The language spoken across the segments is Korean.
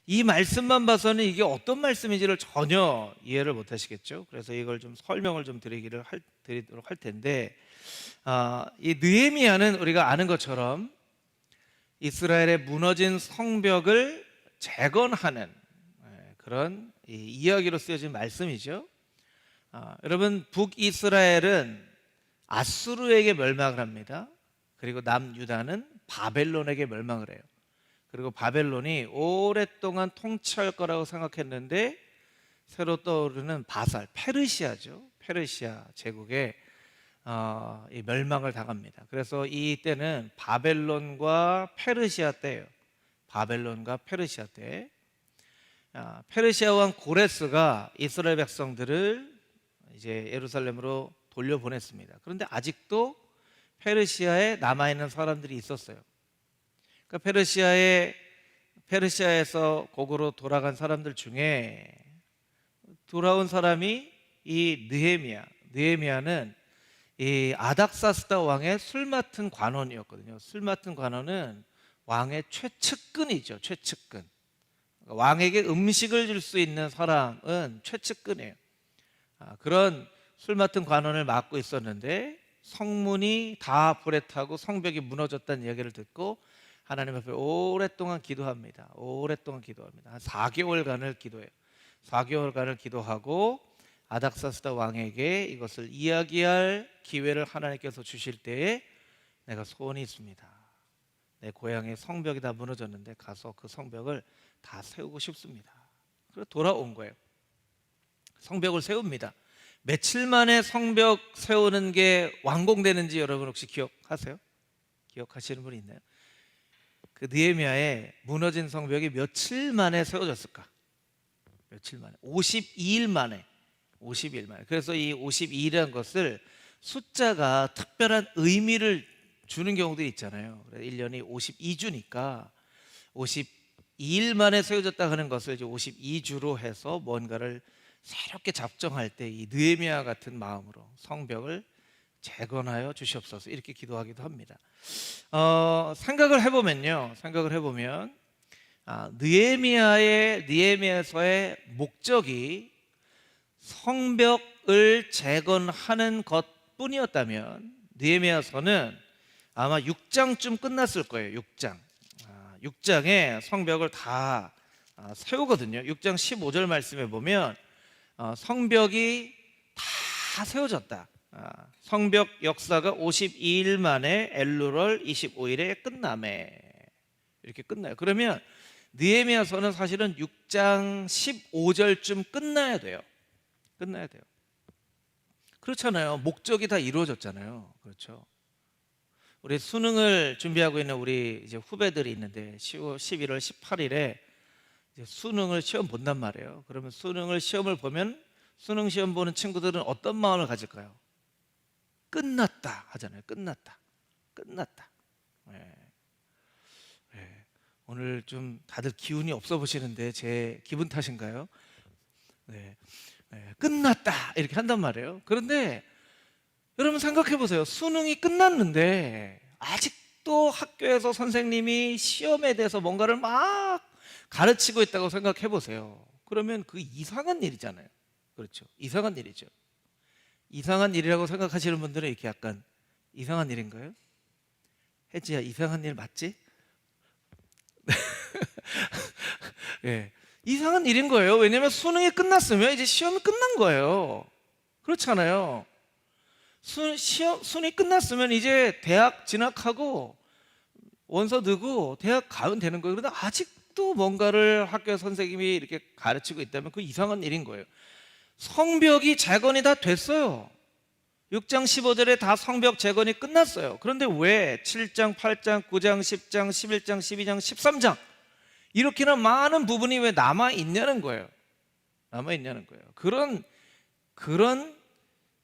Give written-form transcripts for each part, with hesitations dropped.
이 말씀만 봐서는 이게 어떤 말씀인지를 전혀 이해를 못 하시겠죠. 그래서 이걸 좀 설명을 좀 드리도록 할 텐데, 이 느헤미야는 우리가 아는 것처럼 이스라엘의 무너진 성벽을 재건하는 그런 이야기로 쓰여진 말씀이죠. 여러분, 북이스라엘은 아수르에게 멸망을 합니다. 그리고 남유다는 바벨론에게 멸망을 해요. 그리고 바벨론이 오랫동안 통치할 거라고 생각했는데 새로 떠오르는 바살, 페르시아죠. 페르시아 제국에 이 멸망을 당합니다. 그래서 이때는 바벨론과 페르시아 때예요. 바벨론과 페르시아 때. 페르시아 왕 고레스가 이스라엘 백성들을 이제 예루살렘으로 돌려보냈습니다. 그런데 아직도 페르시아에 남아있는 사람들이 있었어요. 그러니까 페르시아에서 고국으로 돌아간 사람들 중에 돌아온 사람이 이 느헤미야는 이 아닥사스다 왕의 술 맡은 관원이었거든요. 술 맡은 관원은 왕의 최측근이죠. 최측근. 왕에게 음식을 줄 수 있는 사람은 최측근이에요. 그런 술 맡은 관원을 맡고 있었는데 성문이 다 불에 타고 성벽이 무너졌다는 이야기를 듣고 하나님 앞에 오랫동안 기도합니다. 한 4개월간을 기도해요. 4개월간을 기도하고 아닥사스다 왕에게 이것을 이야기할 기회를 하나님께서 주실 때에 내가 소원이 있습니다. 내 고향의 성벽이 다 무너졌는데 가서 그 성벽을 다 세우고 싶습니다. 그래서 돌아온 거예요. 성벽을 세웁니다. 며칠 만에 성벽 세우는 게 완공되는지 여러분 혹시 기억하세요? 기억하시는 분이 있나요? 그 느헤미야의 무너진 성벽이 며칠 만에 세워졌을까? 며칠 만에? 52일 만에. 52일 만에. 그래서 이 52일이라는 것을 숫자가 특별한 의미를 주는 경우도 있잖아요. 1년이 52주니까 52일 만에 세워졌다 하는 것을 이제 52주로 해서 뭔가를 새롭게 작정할 때 이 느헤미야 같은 마음으로 성벽을 재건하여 주시옵소서 이렇게 기도하기도 합니다. 생각을 해보면 느헤미야서의 목적이 성벽을 재건하는 것뿐이었다면 느헤미야서는 아마 6장쯤 끝났을 거예요. 6장에 성벽을 다 세우거든요. 6장 15절 말씀에 보면 성벽이 다 세워졌다. 성벽 역사가 52일 만에 엘루럴 25일에 끝남에 이렇게 끝나요. 그러면 느헤미야서는 사실은 6장 15절쯤 끝나야 돼요. 그렇잖아요. 목적이 다 이루어졌잖아요. 그렇죠. 우리 수능을 준비하고 있는 우리 이제 후배들이 있는데 11월 18일에 이제 수능을 시험 본단 말이에요. 그러면 시험을 보면 수능 시험 보는 친구들은 어떤 마음을 가질까요? 끝났다 하잖아요. 끝났다. 네. 오늘 좀 다들 기운이 없어 보시는데 제 기분 탓인가요? 끝났다 이렇게 한단 말이에요. 그런데 여러분 생각해 보세요. 수능이 끝났는데 아직도 학교에서 선생님이 시험에 대해서 뭔가를 막 가르치고 있다고 생각해 보세요. 그러면 그 이상한 일이잖아요. 그렇죠. 이상한 일이죠. 이상한 일이라고 생각하시는 분들은 이렇게 약간 이상한 일인가요? 혜지야, 이상한 일 맞지? 예, 이상한 일인 거예요. 왜냐하면 수능이 끝났으면 이제 시험이 끝난 거예요. 그렇잖아요. 수능이 끝났으면 이제 대학 진학하고 원서 넣고 대학 가면 되는 거예요. 그런데 아직도 뭔가를 학교 선생님이 이렇게 가르치고 있다면 그 이상한 일인 거예요. 성벽이 재건이 다 됐어요. 6장 15절에 다 성벽 재건이 끝났어요. 그런데 왜 7장, 8장, 9장, 10장, 11장, 12장, 13장 이렇게나 많은 부분이 왜 남아있냐는 거예요. 그런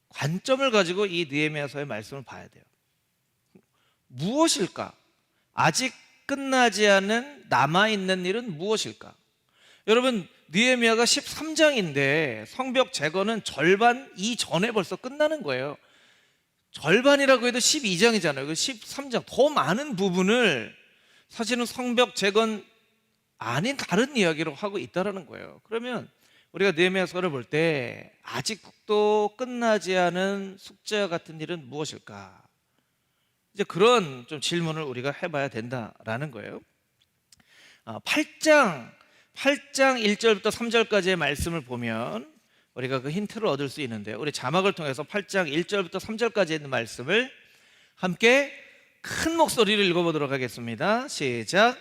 관점을 가지고 이 느헤미야서의 말씀을 봐야 돼요. 무엇일까? 아직 끝나지 않은 남아있는 일은 무엇일까? 여러분, 느헤미야가 13장인데 성벽 재건은 절반 이전에 벌써 끝나는 거예요. 절반이라고 해도 12장이잖아요. 13장 더 많은 부분을 사실은 성벽 재건 아닌 다른 이야기로 하고 있다라는 거예요. 그러면 우리가 느헤미야서를 볼 때 아직도 끝나지 않은 숙제와 같은 일은 무엇일까? 이제 그런 좀 질문을 우리가 해봐야 된다라는 거예요. 8장 1절부터 3절까지의 말씀을 보면 우리가 그 힌트를 얻을 수 있는데요. 우리 자막을 통해서 8장 1절부터 3절까지 있는 말씀을 함께 큰 목소리를 읽어보도록 하겠습니다. 시작.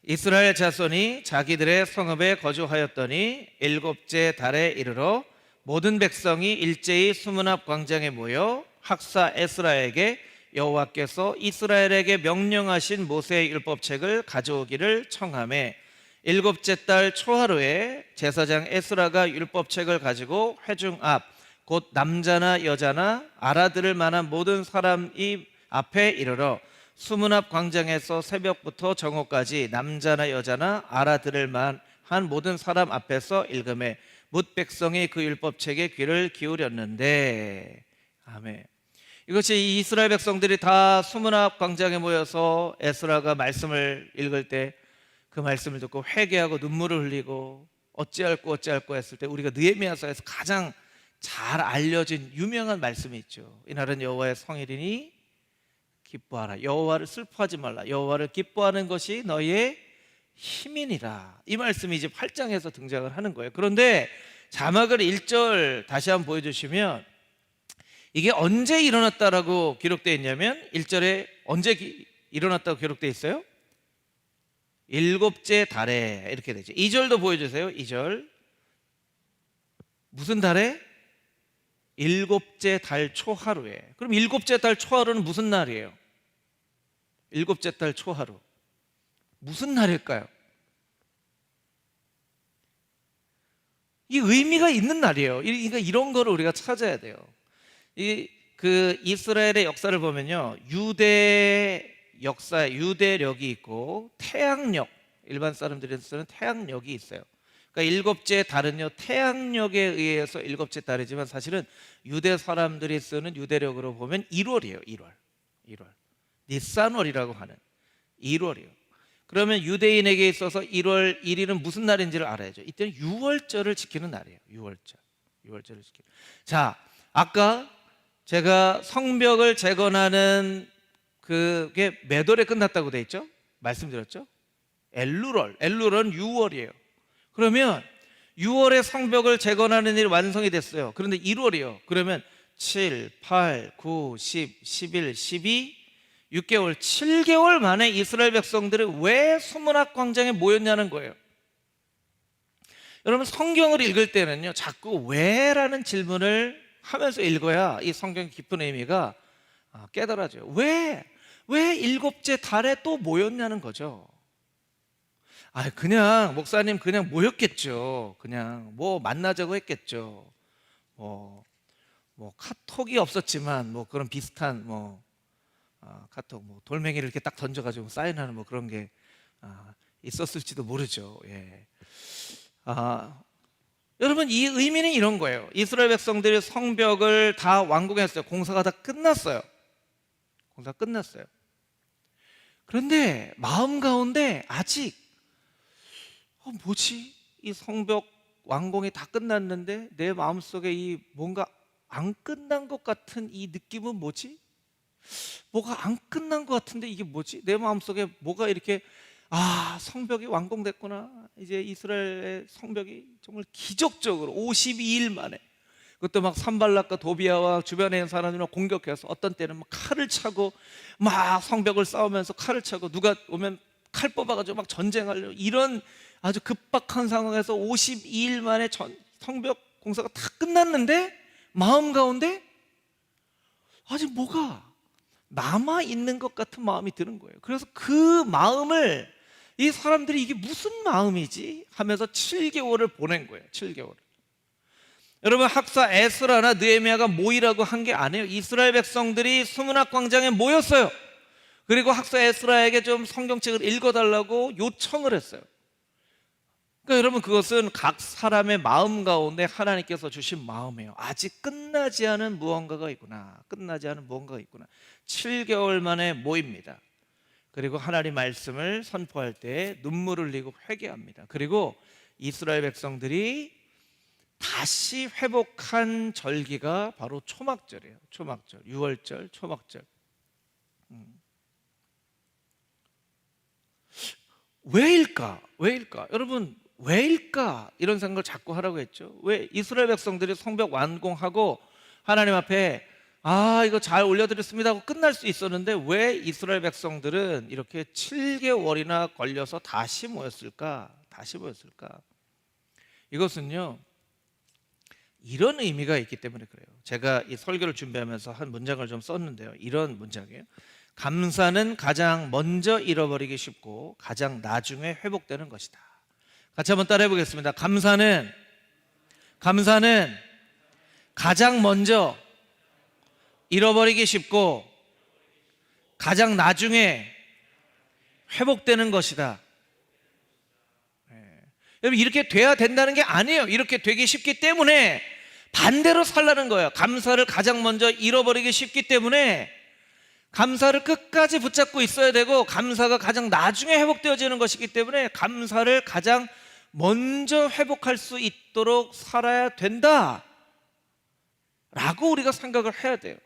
이스라엘 자손이 자기들의 성읍에 거주하였더니 일곱째 달에 이르러 모든 백성이 일제히 수문 앞 광장에 모여 학사 에스라에게 여호와께서 이스라엘에게 명령하신 모세의 율법책을 가져오기를 청하매 일곱째 달 초하루에 제사장 에스라가 율법책을 가지고 회중 앞 곧 남자나 여자나 알아들을 만한 모든 사람이 앞에 이르러 수문 앞 광장에서 새벽부터 정오까지 남자나 여자나 알아들을 만한 모든 사람 앞에서 읽음에 뭇 백성이 그 율법책에 귀를 기울였는데 아멘. 이것이 이스라엘 백성들이 다 수문 앞 광장에 모여서 에스라가 말씀을 읽을 때 그 말씀을 듣고 회개하고 눈물을 흘리고 어찌할꼬 했을 때 우리가 느헤미야서에서 가장 잘 알려진 유명한 말씀이 있죠. 이날은 여호와의 성일이니 기뻐하라. 여호와를 슬퍼하지 말라. 여호와를 기뻐하는 것이 너희의 힘이니라. 이 말씀이 이제 8장에서 등장을 하는 거예요. 그런데 자막을 1절 다시 한번 보여주시면 이게 언제 일어났다라고 기록되어 있냐면 1절에 언제 일어났다고 기록되어 있어요? 일곱째 달에 이렇게 되죠. 2절도 보여주세요. 2절 무슨 달에? 일곱째 달 초하루에. 그럼 일곱째 달 초하루는 무슨 날이에요? 일곱째 달 초하루 무슨 날일까요? 이 의미가 있는 날이에요. 그러니까 이런 거를 우리가 찾아야 돼요. 그 이스라엘의 역사를 보면요, 유대 역사, 유대력이 있고 태양력, 일반 사람들이 쓰는 태양력이 있어요. 그러니까 일곱째 달은요 태양력에 의해서 일곱째 달이지만 사실은 유대 사람들이 쓰는 유대력으로 보면 1월이에요. 1월 니산월이라고 하는 1월이요. 그러면 유대인에게 있어서 1월 1일은 무슨 날인지를 알아야죠. 이때는 유월절을 지키는 날이에요. 유월절을 지키는. 자, 아까 제가 성벽을 재건하는 그게 몇 월에 끝났다고 돼 있죠? 말씀드렸죠? 엘루월은 6월이에요. 그러면 6월에 성벽을 재건하는 일이 완성이 됐어요. 그런데 1월이요. 그러면 7, 8, 9, 10, 11, 12, 6개월, 7개월 만에 이스라엘 백성들이 왜 수문 앞 광장에 모였냐는 거예요. 여러분 성경을 읽을 때는요 자꾸 왜라는 질문을 하면서 읽어야 이 성경의 깊은 의미가 깨달아져요. 왜 일곱째 달에 또 모였냐는 거죠. 그냥 목사님 그냥 모였겠죠. 그냥 뭐 만나자고 했겠죠. 뭐 카톡이 없었지만 뭐 그런 비슷한 카톡 돌멩이를 이렇게 딱 던져가지고 사인하는 뭐 그런 게 있었을지도 모르죠. 예. 여러분 이 의미는 이런 거예요. 이스라엘 백성들이 성벽을 다 완공했어요. 공사가 다 끝났어요. 그런데 마음 가운데 아직 뭐지? 이 성벽 완공이 다 끝났는데 내 마음속에 이 뭔가 안 끝난 것 같은 이 느낌은 뭐지? 뭐가 안 끝난 것 같은데 이게 뭐지? 내 마음속에 뭐가 이렇게 성벽이 완공됐구나. 이제 이스라엘의 성벽이 정말 기적적으로 52일 만에, 그것도 막 산발락과 도비아와 주변에 있는 사람들을 공격해서 어떤 때는 막 칼을 차고 막 성벽을 싸우면서 칼을 차고 누가 오면 칼 뽑아가지고 막 전쟁하려고 이런 아주 급박한 상황에서 52일 만에 성벽 공사가 다 끝났는데 마음 가운데 아직 뭐가 남아있는 것 같은 마음이 드는 거예요. 그래서 그 마음을 이 사람들이 이게 무슨 마음이지 하면서 7개월을 보낸 거예요. 7개월. 여러분 학사 에스라나 느헤미야가 모이라고 한 게 아니에요. 이스라엘 백성들이 수문 앞 광장에 모였어요. 그리고 학사 에스라에게 좀 성경책을 읽어달라고 요청을 했어요. 그러니까 여러분 그것은 각 사람의 마음 가운데 하나님께서 주신 마음이에요. 아직 끝나지 않은 무언가가 있구나. 7개월 만에 모입니다. 그리고 하나님 말씀을 선포할 때 눈물을 흘리고 회개합니다. 그리고 이스라엘 백성들이 다시 회복한 절기가 바로 초막절이에요. 초막절, 6월절, 초막절. 왜일까? 왜일까? 여러분, 왜일까? 이런 생각을 자꾸 하라고 했죠. 왜 이스라엘 백성들이 성벽 완공하고 하나님 앞에 이거 잘 올려드렸습니다 하고 끝날 수 있었는데 왜 이스라엘 백성들은 이렇게 7개월이나 걸려서 다시 모였을까? 다시 모였을까? 이것은요, 이런 의미가 있기 때문에 그래요. 제가 이 설교를 준비하면서 한 문장을 좀 썼는데요. 이런 문장이에요. 감사는 가장 먼저 잃어버리기 쉽고 가장 나중에 회복되는 것이다. 같이 한번 따라해 보겠습니다. 감사는 가장 먼저 잃어버리기 쉽고 가장 나중에 회복되는 것이다. 여러분, 이렇게 돼야 된다는 게 아니에요. 이렇게 되기 쉽기 때문에 반대로 살라는 거예요. 감사를 가장 먼저 잃어버리기 쉽기 때문에 감사를 끝까지 붙잡고 있어야 되고, 감사가 가장 나중에 회복되어지는 것이기 때문에 감사를 가장 먼저 회복할 수 있도록 살아야 된다 라고 우리가 생각을 해야 돼요.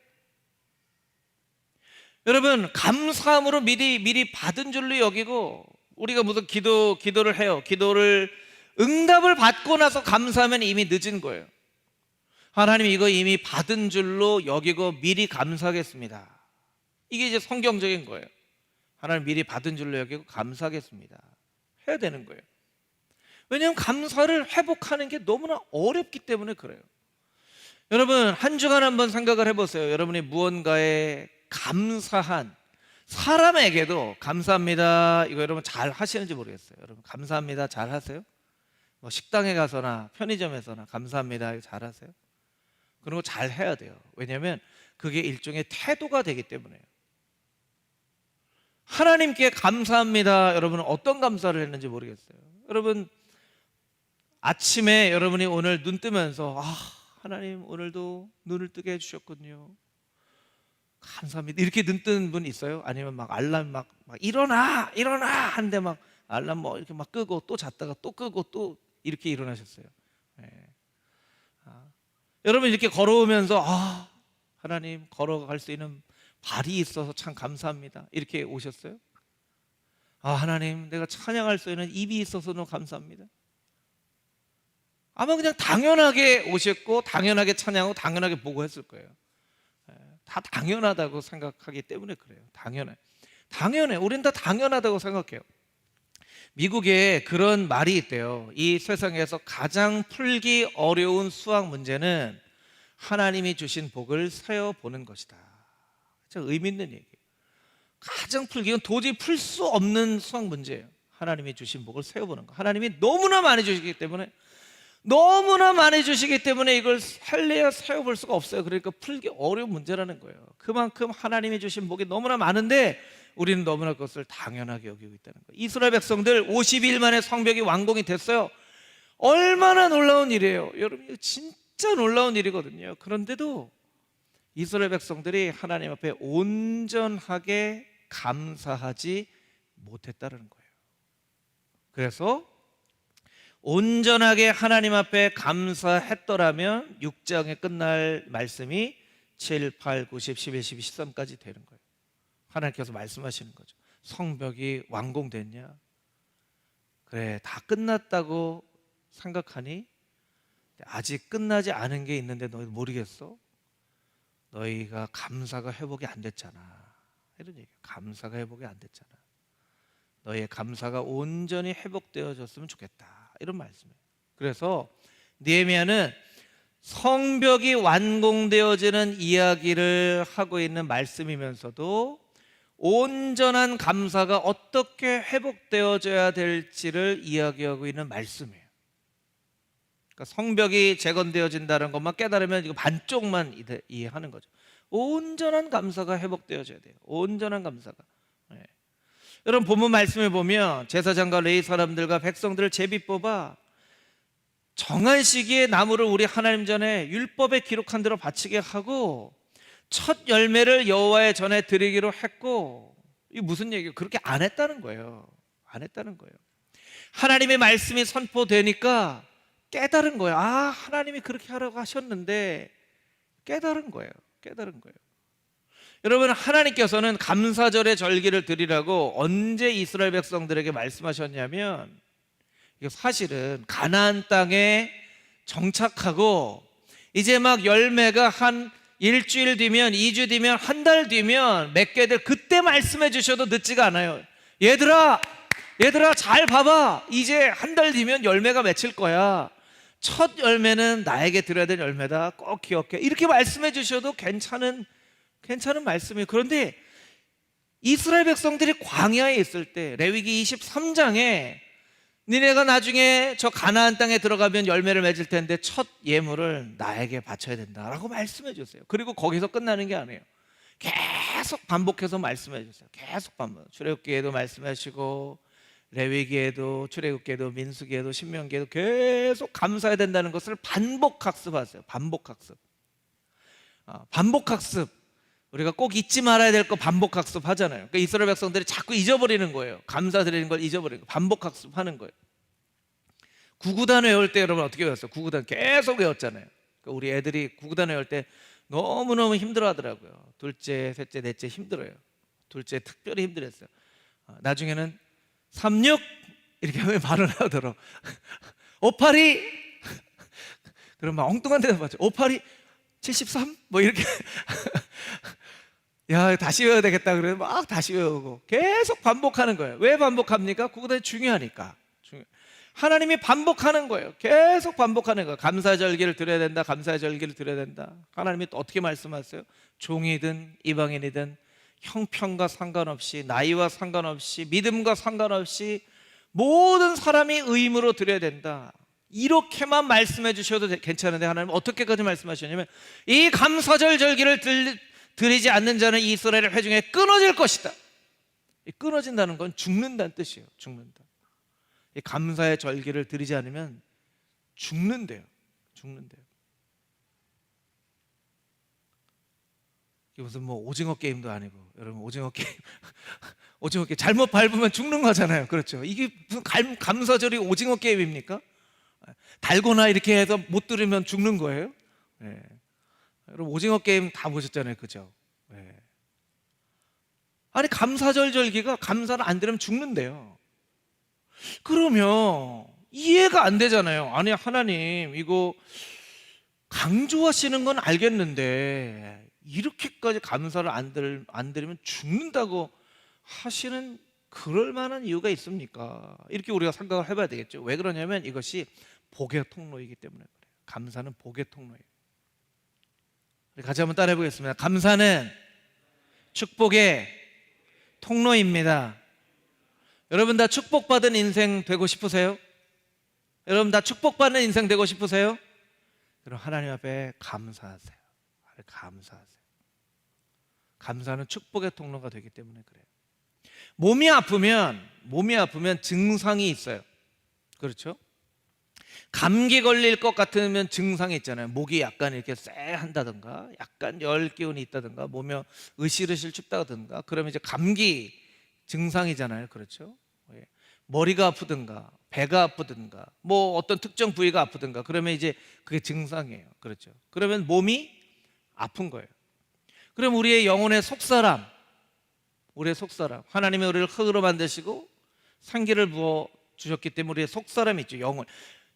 여러분, 감사함으로 미리 받은 줄로 여기고, 우리가 무슨 기도를 해요. 기도를 응답을 받고 나서 감사하면 이미 늦은 거예요. 하나님, 이거 이미 받은 줄로 여기고 미리 감사하겠습니다. 이게 이제 성경적인 거예요. 하나님, 미리 받은 줄로 여기고 감사하겠습니다 해야 되는 거예요. 왜냐하면 감사를 회복하는 게 너무나 어렵기 때문에 그래요. 여러분, 한 주간 한번 생각을 해보세요. 여러분이 무언가에 감사한 사람에게도 감사합니다, 이거 여러분 잘 하시는지 모르겠어요. 여러분, 감사합니다 잘 하세요? 뭐 식당에 가서나 편의점에서나 감사합니다 이거 잘 하세요? 그런 거 잘 해야 돼요. 왜냐하면 그게 일종의 태도가 되기 때문에요. 하나님께 감사합니다, 여러분은 어떤 감사를 했는지 모르겠어요. 여러분, 아침에 여러분이 오늘 눈 뜨면서 하나님 오늘도 눈을 뜨게 해주셨군요, 감사합니다, 이렇게 눈 뜨는 분 있어요? 아니면 막 알람 막 일어나 하는데 막 알람 뭐 이렇게 막 끄고 또 잤다가 또 끄고 또 이렇게 일어나셨어요? 네. 여러분, 이렇게 걸어오면서 하나님 걸어갈 수 있는 발이 있어서 참 감사합니다 이렇게 오셨어요? 하나님, 내가 찬양할 수 있는 입이 있어서 너무 감사합니다. 아마 그냥 당연하게 오셨고 당연하게 찬양하고 당연하게 보고 했을 거예요. 다 당연하다고 생각하기 때문에 그래요. 당연해. 우린 다 당연하다고 생각해요. 미국에 그런 말이 있대요. 이 세상에서 가장 풀기 어려운 수학 문제는 하나님이 주신 복을 세어보는 것이다. 진짜 의미 있는 얘기예요. 가장 풀기, 이건 도저히 풀 수 없는 수학 문제예요. 하나님이 주신 복을 세어보는 거. 하나님이 너무나 많이 주시기 때문에 이걸 살려야 세어볼 수가 없어요. 그러니까 풀기 어려운 문제라는 거예요. 그만큼 하나님이 주신 복이 너무나 많은데 우리는 너무나 그것을 당연하게 여기고 있다는 거예요. 이스라엘 백성들 50일 만에 성벽이 완공이 됐어요. 얼마나 놀라운 일이에요. 여러분, 이거 진짜 놀라운 일이거든요. 그런데도 이스라엘 백성들이 하나님 앞에 온전하게 감사하지 못했다는 거예요. 그래서 온전하게 하나님 앞에 감사했더라면 6장에 끝날 말씀이 7, 8, 9, 10, 11, 12, 13까지 되는 거예요. 하나님께서 말씀하시는 거죠. 성벽이 완공됐냐? 그래, 다 끝났다고 생각하니? 아직 끝나지 않은 게 있는데 너희 모르겠어? 너희가 감사가 회복이 안 됐잖아. 이런 얘기예요. 감사가 회복이 안 됐잖아. 너희의 감사가 온전히 회복되어졌으면 좋겠다, 이런 말씀이에요. 그래서 느헤미야는 성벽이 완공되어지는 이야기를 하고 있는 말씀이면서도 온전한 감사가 어떻게 회복되어져야 될지를 이야기하고 있는 말씀이에요. 그러니까 성벽이 재건되어진다는 것만 깨달으면 이거 반쪽만 이해하는 거죠. 온전한 감사가 회복되어져야 돼요. 온전한 감사가. 네. 여러분, 본문 말씀에 보면 제사장과 레위 사람들과 백성들을 제비 뽑아 정한 시기에 나무를 우리 하나님 전에 율법에 기록한 대로 바치게 하고 첫 열매를 여호와의 전에 드리기로 했고, 이게 무슨 얘기예요? 그렇게 안 했다는 거예요. 안 했다는 거예요. 하나님의 말씀이 선포되니까 깨달은 거예요. 아, 하나님이 그렇게 하라고 하셨는데 깨달은 거예요. 깨달은 거예요. 여러분, 하나님께서는 감사절의 절기를 드리라고 언제 이스라엘 백성들에게 말씀하셨냐면, 이게 사실은 가나안 땅에 정착하고 이제 막 열매가 한 일주일 뒤면, 2주 뒤면, 한 달 뒤면 맺게 될 그때 말씀해 주셔도 늦지가 않아요. 얘들아 잘 봐봐, 이제 한 달 뒤면 열매가 맺힐 거야. 첫 열매는 나에게 드려야 될 열매다, 꼭 기억해. 이렇게 말씀해 주셔도 괜찮은 말씀이에요. 그런데 이스라엘 백성들이 광야에 있을 때 레위기 23장에 니네가 나중에 저 가나안 땅에 들어가면 열매를 맺을 텐데 첫 예물을 나에게 바쳐야 된다라고 말씀해 주세요. 그리고 거기서 끝나는 게 아니에요. 계속 반복해서 말씀해 주세요. 계속 반복. 출애굽기에도 말씀하시고, 레위기에도, 출애굽기에도, 민수기에도, 신명기에도 계속 감사해야 된다는 것을 반복 학습하세요. 반복 학습. 반복 학습. 우리가 꼭 잊지 말아야 될 거 반복 학습하잖아요. 그러니까 이스라엘 백성들이 자꾸 잊어버리는 거예요. 감사드리는 걸 잊어버리는 거예요. 반복 학습하는 거예요. 구구단 외울 때 여러분 어떻게 외웠어요? 구구단 계속 외웠잖아요. 그러니까 우리 애들이 구구단 외울 때 너무너무 힘들어 하더라고요. 둘째, 셋째, 넷째 힘들어요. 둘째 특별히 힘들었어요. 나중에는 36 이렇게 하면 바로 나오더라고. 582 그럼 막 엉뚱한 데서 봤죠. 582 73 뭐 이렇게 야, 다시 외워야 되겠다 그러면 막 다시 외우고 계속 반복하는 거예요. 왜 반복합니까? 그거가 중요하니까. 하나님이 반복하는 거예요. 계속 반복하는 거예요. 감사절기를 드려야 된다. 감사절기를 드려야 된다. 하나님이 또 어떻게 말씀하세요? 종이든 이방인이든 형편과 상관없이, 나이와 상관없이, 믿음과 상관없이 모든 사람이 의무로 드려야 된다. 이렇게만 말씀해 주셔도 괜찮은데 하나님 어떻게까지 말씀하셨냐면, 이 감사절 절기를 드리지 않는 자는 이스라엘 회중에 끊어질 것이다. 끊어진다는 건 죽는다는 뜻이에요. 죽는다. 이 감사의 절기를 드리지 않으면 죽는데요. 죽는데요. 이게 무슨 뭐 오징어 게임도 아니고, 여러분 오징어 게임 잘못 밟으면 죽는 거잖아요. 그렇죠? 이게 무슨 감사절이 오징어 게임입니까? 달고나 이렇게 해서 못 들으면 죽는 거예요? 네. 여러분 오징어 게임 다 보셨잖아요. 그죠? 네. 아니 감사절 절기가 감사를 안 들으면 죽는데요. 그러면 이해가 안 되잖아요. 아니 하나님 이거 강조하시는 건 알겠는데 이렇게까지 감사를 안 들으면 죽는다고 하시는 그럴 만한 이유가 있습니까? 이렇게 우리가 생각을 해봐야 되겠죠. 왜 그러냐면 이것이 복의 통로이기 때문에 그래요. 감사는 복의 통로예요. 같이 한번 따라해 보겠습니다. 감사는 축복의 통로입니다. 여러분 다 축복받은 인생 되고 싶으세요? 여러분 다 축복받는 인생 되고 싶으세요? 그럼 하나님 앞에 감사하세요. 감사하세요. 감사는 축복의 통로가 되기 때문에 그래요. 몸이 아프면 증상이 있어요. 그렇죠? 감기 걸릴 것 같으면 증상이 있잖아요. 목이 약간 이렇게 쎄한다든가, 약간 열 기운이 있다든가, 몸이 으실으실 춥다든가, 그러면 이제 감기 증상이잖아요. 그렇죠? 머리가 아프든가, 배가 아프든가, 뭐 어떤 특정 부위가 아프든가, 그러면 이제 그게 증상이에요. 그렇죠? 그러면 몸이 아픈 거예요. 그럼 우리의 영혼의 속사람, 하나님이 우리를 흙으로 만드시고 생기를 부어 주셨기 때문에 우리의 속사람이 있죠.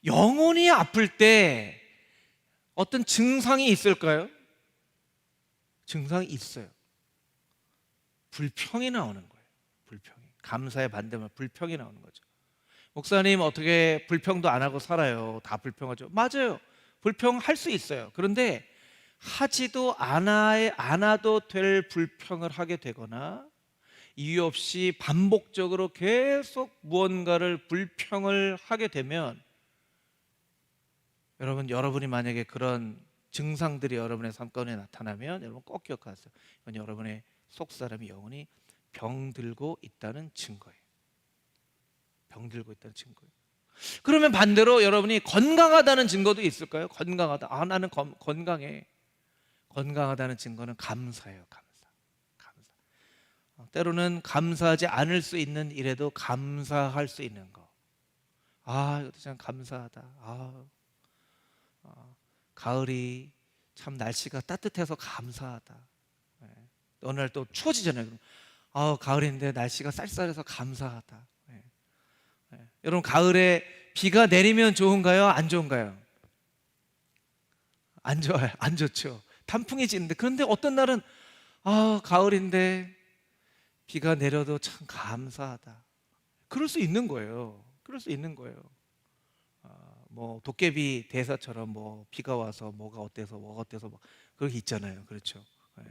영혼이 아플 때 어떤 증상이 있을까요? 증상이 있어요. 불평이 나오는 거예요. 불평이. 감사의 반대말 불평이 나오는 거죠. 목사님 어떻게 불평도 안 하고 살아요? 다 불평하죠. 맞아요. 불평할 수 있어요. 그런데 하지도 않아도 될 불평을 하게 되거나 이유 없이 반복적으로 계속 무언가를 불평을 하게 되면 여러분이 만약에 그런 증상들이 여러분의 삶 가운데 나타나면 여러분 꼭 기억하세요. 이건 여러분의 속사람이 영혼이 병들고 있다는 증거예요. 병들고 있다는 증거예요. 그러면 반대로 여러분이 건강하다는 증거도 있을까요? 건강하다. 나는 건강해. 건강하다는 증거는 감사예요. 감사. 때로는 감사하지 않을 수 있는 일에도 감사할 수 있는 거. 이것도 참 감사하다. 가을이 참 날씨가 따뜻해서 감사하다. 예. 어느 날 또 추워지잖아요. 가을인데 날씨가 쌀쌀해서 감사하다. 예. 여러분, 가을에 비가 내리면 좋은가요? 안 좋은가요? 안 좋아요. 안 좋죠. 단풍이 지는데, 그런데 어떤 날은 가을인데 비가 내려도 참 감사하다. 그럴 수 있는 거예요. 그럴 수 있는 거예요. 뭐 도깨비 대사처럼 뭐 비가 와서 뭐가 어때서 뭐 그렇게 있잖아요. 그렇죠. 예.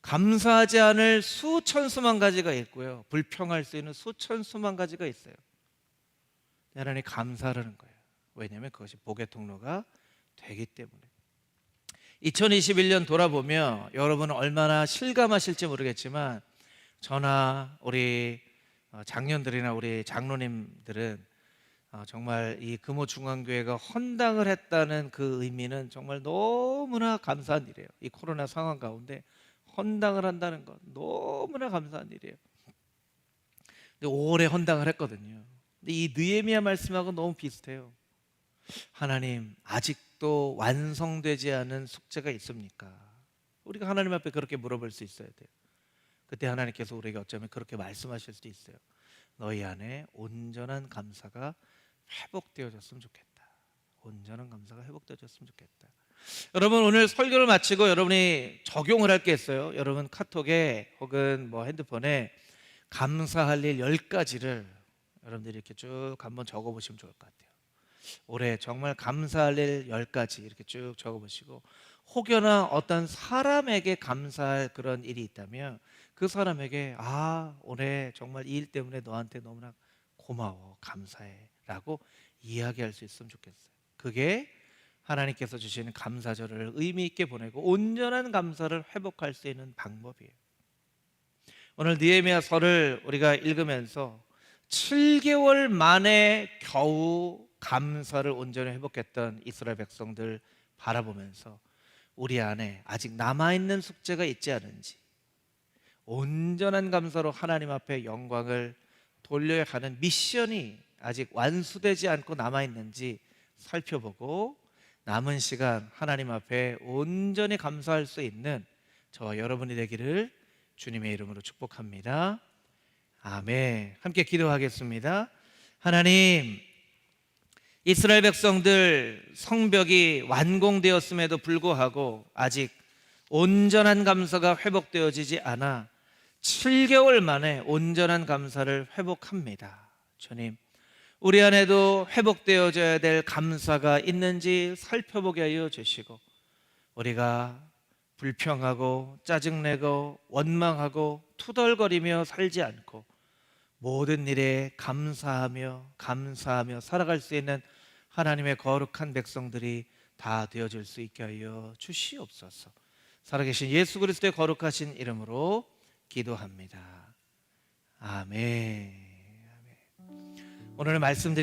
감사하지 않을 수천 수만 가지가 있고요. 불평할 수 있는 수천 수만 가지가 있어요. 하나님 감사하는 거예요. 왜냐하면 그것이 복의 통로가 되기 때문에. 2021년 돌아보며 여러분은 얼마나 실감하실지 모르겠지만, 저나 우리 장년들이나 우리 장로님들은 정말 이 금호중앙교회가 헌당을 했다는 그 의미는 정말 너무나 감사한 일이에요. 이 코로나 상황 가운데 헌당을 한다는 건 너무나 감사한 일이에요. 근데 오래 헌당을 했거든요. 근데 이 느헤미야 말씀하고 너무 비슷해요. 하나님, 아직도 완성되지 않은 숙제가 있습니까? 우리가 하나님 앞에 그렇게 물어볼 수 있어야 돼요. 그때 하나님께서 우리에게 어쩌면 그렇게 말씀하실 수도 있어요. 너희 안에 온전한 감사가 회복되어졌으면 좋겠다. 온전한 감사가 회복되어졌으면 좋겠다. 여러분, 오늘 설교를 마치고 여러분이 적용을 할 게 있어요. 여러분 카톡에 혹은 뭐 핸드폰에 감사할 일 10가지를 여러분들이 이렇게 쭉 한번 적어보시면 좋을 것 같아요. 올해 정말 감사할 일 10가지 이렇게 쭉 적어보시고, 혹여나 어떤 사람에게 감사할 그런 일이 있다면 그 사람에게 올해 정말 이 일 때문에 너한테 너무나 고마워, 감사해 라고 이야기할 수 있으면 좋겠어요. 그게 하나님께서 주시는 감사절을 의미 있게 보내고 온전한 감사를 회복할 수 있는 방법이에요. 오늘 느헤미야서를 우리가 읽으면서 7개월 만에 겨우 감사를 온전히 회복했던 이스라엘 백성들 바라보면서 우리 안에 아직 남아있는 숙제가 있지 않은지, 온전한 감사로 하나님 앞에 영광을 돌려야 하는 미션이 아직 완수되지 않고 남아있는지 살펴보고, 남은 시간 하나님 앞에 온전히 감사할 수 있는 저와 여러분이 되기를 주님의 이름으로 축복합니다. 아멘. 함께 기도하겠습니다. 하나님, 이스라엘 백성들 성벽이 완공되었음에도 불구하고 아직 온전한 감사가 회복되어지지 않아 7개월 만에 온전한 감사를 회복합니다. 주님, 우리 안에도 회복되어져야 될 감사가 있는지 살펴보게 하여 주시고, 우리가 불평하고 짜증내고 원망하고 투덜거리며 살지 않고 모든 일에 감사하며 살아갈 수 있는 하나님의 거룩한 백성들이 다 되어질 수 있게 하여 주시옵소서. 살아계신 예수 그리스도의 거룩하신 이름으로 기도합니다. 아멘. 오늘 말씀드린